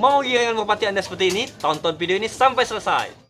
Mau giringan merpati Anda seperti ini? Tonton video ini sampai selesai.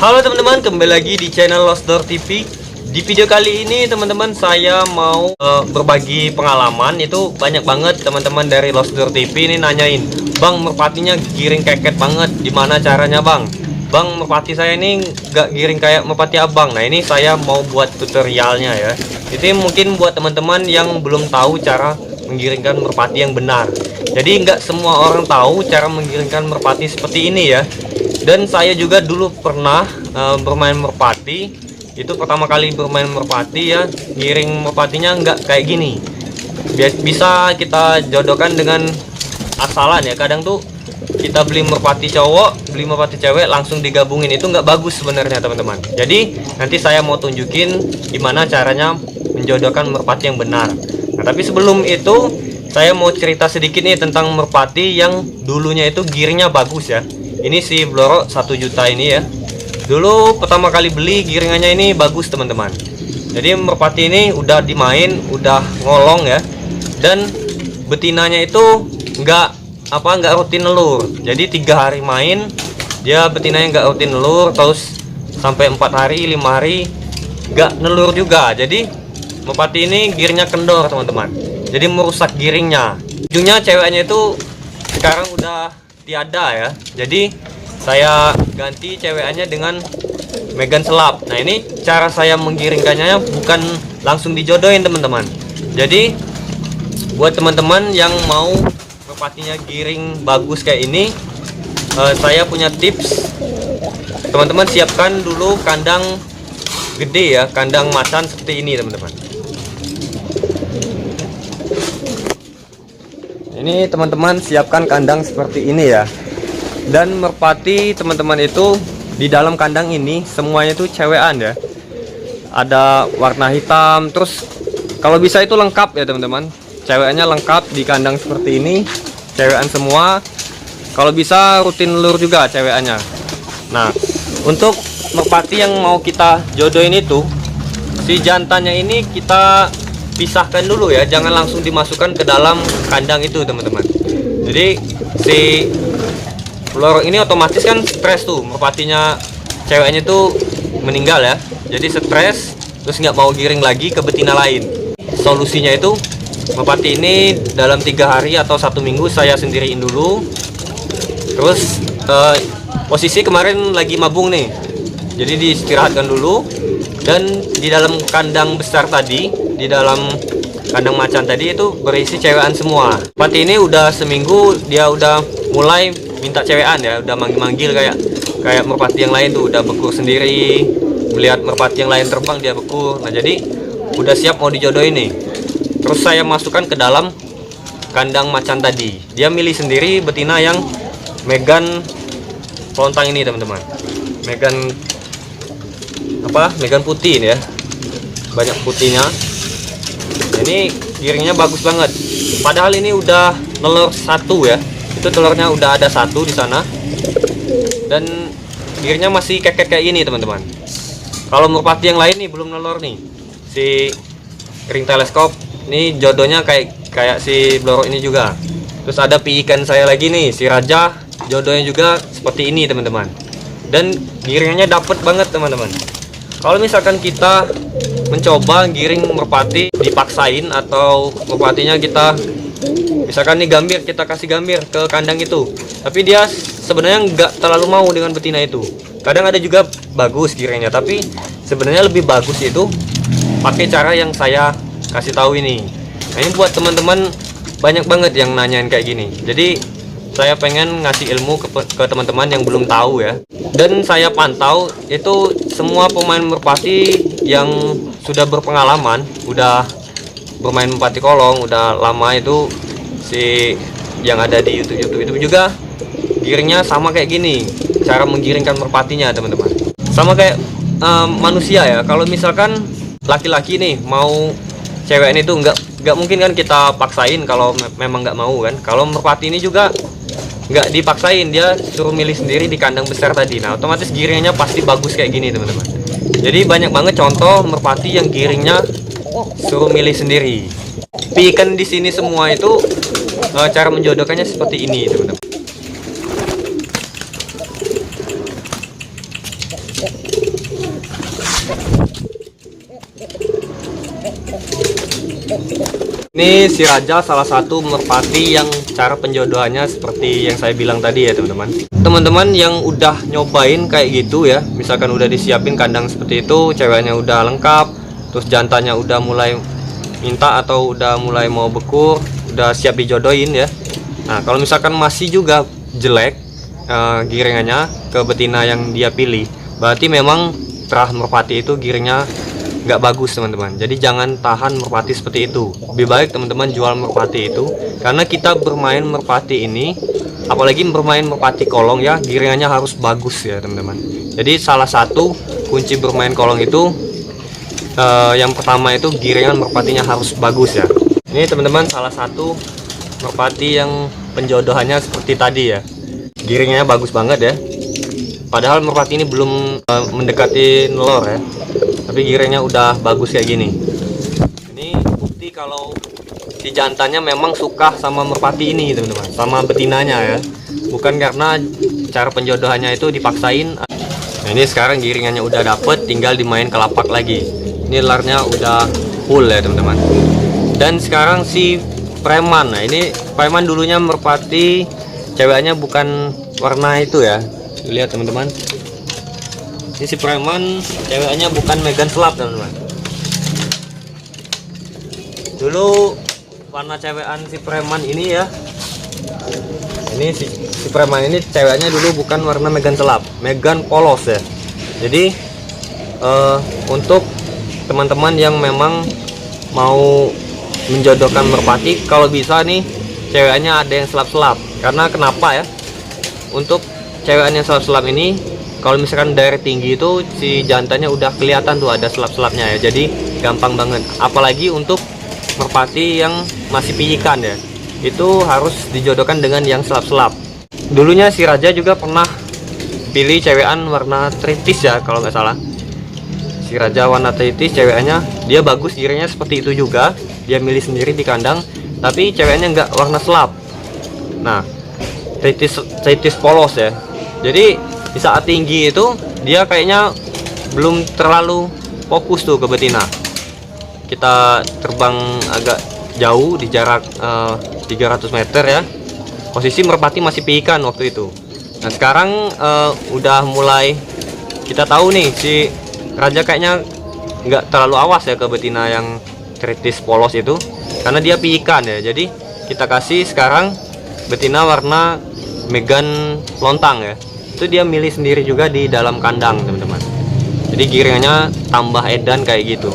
Halo teman-teman, kembali lagi di channel Losdor TV. Di video kali ini teman-teman saya mau berbagi pengalaman. Itu banyak banget teman-teman dari Losdor TV ini nanyain, "Bang, merpatinya giring keket banget, gimana caranya bang? Bang, merpati saya ini gak giring kayak merpati abang." Nah, ini saya mau buat tutorialnya ya. Itu mungkin buat teman-teman yang belum tahu cara menggiringkan merpati yang benar. Jadi nggak semua orang tahu cara menggiringkan merpati seperti ini ya. Dan saya juga dulu pernah bermain merpati. Itu pertama kali bermain merpati ya, giring merpatinya nggak kayak gini. Bisa kita jodohkan dengan asalan ya. Kadang tuh kita beli merpati cowok, beli merpati cewek langsung digabungin, itu nggak bagus sebenarnya teman-teman. Jadi nanti saya mau tunjukin gimana caranya menjodohkan merpati yang benar. Nah, tapi sebelum itu saya mau cerita sedikit nih tentang merpati yang dulunya itu giringnya bagus ya. Ini si Bloro 1 juta ini ya. Dulu pertama kali beli giringannya ini bagus teman-teman. Jadi merpati ini udah dimain, udah ngolong ya. Dan betinanya itu nggak rutin nelur. Jadi 3 hari main dia betinanya nggak rutin nelur, terus sampai 4 hari 5 hari nggak nelur juga. Jadi merpati ini giringnya kendor teman-teman. Jadi merusak giringnya. Ujungnya ceweknya itu sekarang udah tiada ya. Jadi saya ganti cewekannya dengan megan selap. Nah, ini cara saya menggiringkannya bukan langsung dijodohin teman-teman. Jadi buat teman-teman yang mau merpatinya giring bagus kayak ini, saya punya tips. Teman-teman siapkan dulu kandang gede ya, kandang macan seperti ini teman-teman. Ini teman-teman siapkan kandang seperti ini ya. Dan merpati teman-teman itu di dalam kandang ini semuanya itu cewekan ya. Ada warna hitam, terus kalau bisa itu lengkap ya teman-teman. Cewekannya lengkap di kandang seperti ini, cewekan semua. Kalau bisa rutin lur juga cewekannya. Nah, untuk merpati yang mau kita jodohin itu, si jantannya ini kita pisahkan dulu ya, jangan langsung dimasukkan ke dalam kandang itu teman-teman. Jadi si Bloro ini otomatis kan stres tuh, merpatinya ceweknya tuh meninggal ya. Jadi stres, terus nggak mau giring lagi ke betina lain. Solusinya itu merpati ini dalam 3 hari atau 1 minggu saya sendiriin dulu. Terus posisi kemarin lagi mabung nih, jadi diistirahatkan dulu. Dan di dalam kandang besar tadi, di dalam kandang macan tadi itu berisi cewekan semua. Merpati ini udah seminggu dia udah mulai minta cewekan ya, udah manggil-manggil kayak merpati yang lain tuh, udah bekur sendiri. Melihat merpati yang lain terbang dia bekur. Nah, jadi udah siap mau dijodohin nih. Terus saya masukkan ke dalam kandang macan tadi. Dia milih sendiri betina yang megan pelontang ini teman-teman. Megan putih ini ya, banyak putihnya. Ini giringnya bagus banget. Padahal ini udah nelur 1 ya. Itu telurnya udah ada 1 di sana. Dan giringnya masih keket kayak ini teman-teman. Kalau merpati yang lain nih belum nelur nih. Si ring teleskop ini jodohnya kayak si Bloro ini juga. Terus ada piikan saya lagi nih, si Raja, jodohnya juga seperti ini teman-teman. Dan giringnya dapet banget teman-teman. Kalau misalkan kita mencoba giring merpati dipaksain, atau merpatinya kita misalkan nih gambir, kita kasih gambir ke kandang itu, tapi dia sebenarnya nggak terlalu mau dengan betina itu. Kadang ada juga bagus giringnya, tapi sebenarnya lebih bagus itu pakai cara yang saya kasih tahu ini. Nah, ini buat teman-teman banyak banget yang nanyain kayak gini. Jadi saya pengen ngasih ilmu ke teman-teman yang belum tahu ya. Dan saya pantau itu semua pemain merpati yang sudah berpengalaman, udah bermain merpati kolong, udah lama itu, si yang ada di YouTube itu juga giringnya sama kayak gini, cara menggiringkan merpatinya teman-teman. Sama kayak manusia ya, kalau misalkan laki-laki nih mau cewek ini tuh nggak mungkin kan kita paksain kalau memang nggak mau kan. Kalau merpati ini juga nggak dipaksain, dia suruh milih sendiri di kandang besar tadi. Nah otomatis giringnya pasti bagus kayak gini teman-teman. Jadi banyak banget contoh merpati yang giringnya suruh milih sendiri. Tapi ikan di sini semua itu cara menjodohkannya seperti ini teman-teman. Ini si Raja salah satu merpati yang cara penjodohannya seperti yang saya bilang tadi ya teman-teman. Teman-teman yang udah nyobain kayak gitu ya, misalkan udah disiapin kandang seperti itu, ceweknya udah lengkap, terus jantannya udah mulai minta atau udah mulai mau bekur, udah siap dijodohin ya. Nah kalau misalkan masih juga jelek giringannya ke betina yang dia pilih, berarti memang terah merpati itu giringnya nggak bagus teman-teman. Jadi jangan tahan merpati seperti itu. Lebih baik teman-teman jual merpati itu, karena kita bermain merpati ini, apalagi bermain merpati kolong ya, giringannya harus bagus ya teman-teman. Jadi salah satu kunci bermain kolong itu yang pertama itu giringan merpatinya harus bagus ya. Ini teman-teman salah satu merpati yang penjodohannya seperti tadi ya, giringnya bagus banget ya. Padahal merpati ini belum mendekati nelor ya, tapi giringnya udah bagus kayak gini. Ini bukti kalau si jantannya memang suka sama merpati ini teman-teman, sama betinanya ya, bukan karena cara penjodohannya itu dipaksain. Nah ini sekarang giringannya udah dapet, tinggal dimain kelapak lagi. Ini larnya udah full ya teman-teman. Dan sekarang si preman, nah ini preman dulunya merpati ceweknya bukan warna itu ya, lihat teman-teman. Ini si preman ceweknya bukan Megan Slap teman-teman. Dulu warna cewekan si preman ini ya, ini si preman ini ceweknya dulu bukan warna Megan Slap, Megan polos ya. Jadi untuk teman-teman yang memang mau menjodohkan merpati, kalau bisa nih ceweknya ada yang selap-selap. Karena kenapa ya, untuk cewekan yang selap-selap ini, kalau misalkan dari tinggi itu si jantannya udah kelihatan tuh ada selap-selapnya ya, jadi gampang banget. Apalagi untuk merpati yang masih pijikan ya, itu harus dijodohkan dengan yang selap-selap. Dulunya si Raja juga pernah pilih cewekan warna tritis ya kalau nggak salah. Si Raja warna tritis cewekannya, dia bagus giringnya seperti itu juga, dia milih sendiri di kandang, tapi ceweknya nggak warna selap. Nah tritis polos ya, jadi di saat tinggi itu dia kayaknya belum terlalu fokus tuh ke betina. Kita terbang agak jauh di jarak 300 meter ya, posisi merpati masih piikan waktu itu. Nah sekarang udah mulai kita tahu nih si Raja kayaknya nggak terlalu awas ya ke betina yang tritis polos itu, karena dia piikan ya. Jadi kita kasih sekarang betina warna Megan lontang ya, itu dia milih sendiri juga di dalam kandang teman-teman. Jadi giringannya tambah edan kayak gitu.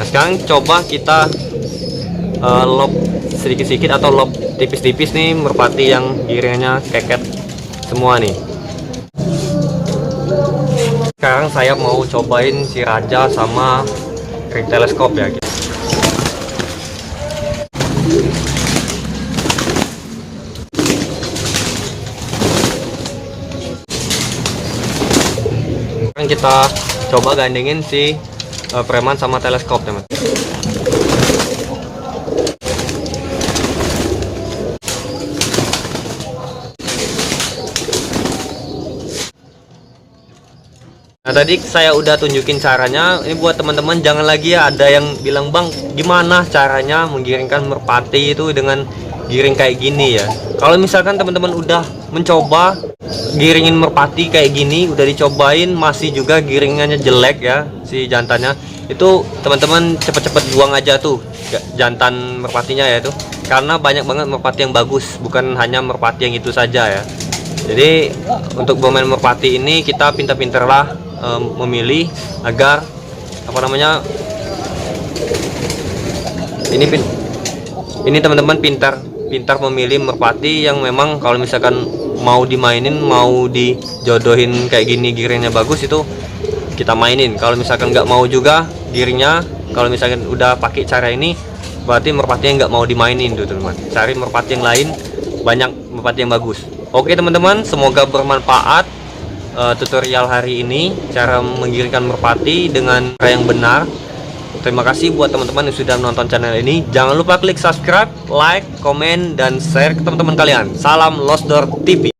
Nah sekarang coba kita lop sedikit-sedikit atau lop tipis-tipis nih merpati yang giringannya keket semua nih. Sekarang saya mau cobain si Raja sama ring teleskop ya. Sekarang kita coba gandengin si preman sama teleskop teman. Nah tadi saya udah tunjukin caranya. Ini buat teman-teman jangan lagi ya ada yang bilang, bang gimana caranya menggiringkan merpati itu dengan giring kayak gini ya. Kalau misalkan teman-teman udah mencoba giringin merpati kayak gini, udah dicobain masih juga giringannya jelek ya si jantannya, itu teman-teman cepet-cepet buang aja tuh jantan merpatinya ya itu, karena banyak banget merpati yang bagus, bukan hanya merpati yang itu saja ya. Jadi untuk bermain merpati ini kita pintar-pintarlah memilih agar apa namanya, ini teman-teman pintar memilih merpati yang memang kalau misalkan mau dimainin, mau dijodohin kayak gini, giringnya bagus, itu kita mainin. Kalau misalkan nggak mau juga giringnya, kalau misalkan udah pakai cara ini, berarti merpati yang nggak mau dimainin tuh teman-teman. Cari merpati yang lain, banyak merpati yang bagus. Oke teman-teman, semoga bermanfaat tutorial hari ini, cara menggiringkan merpati dengan cara yang benar. Terima kasih buat teman-teman yang sudah menonton channel ini. Jangan lupa klik subscribe, like, komen, dan share ke teman-teman kalian. Salam Lost Door TV.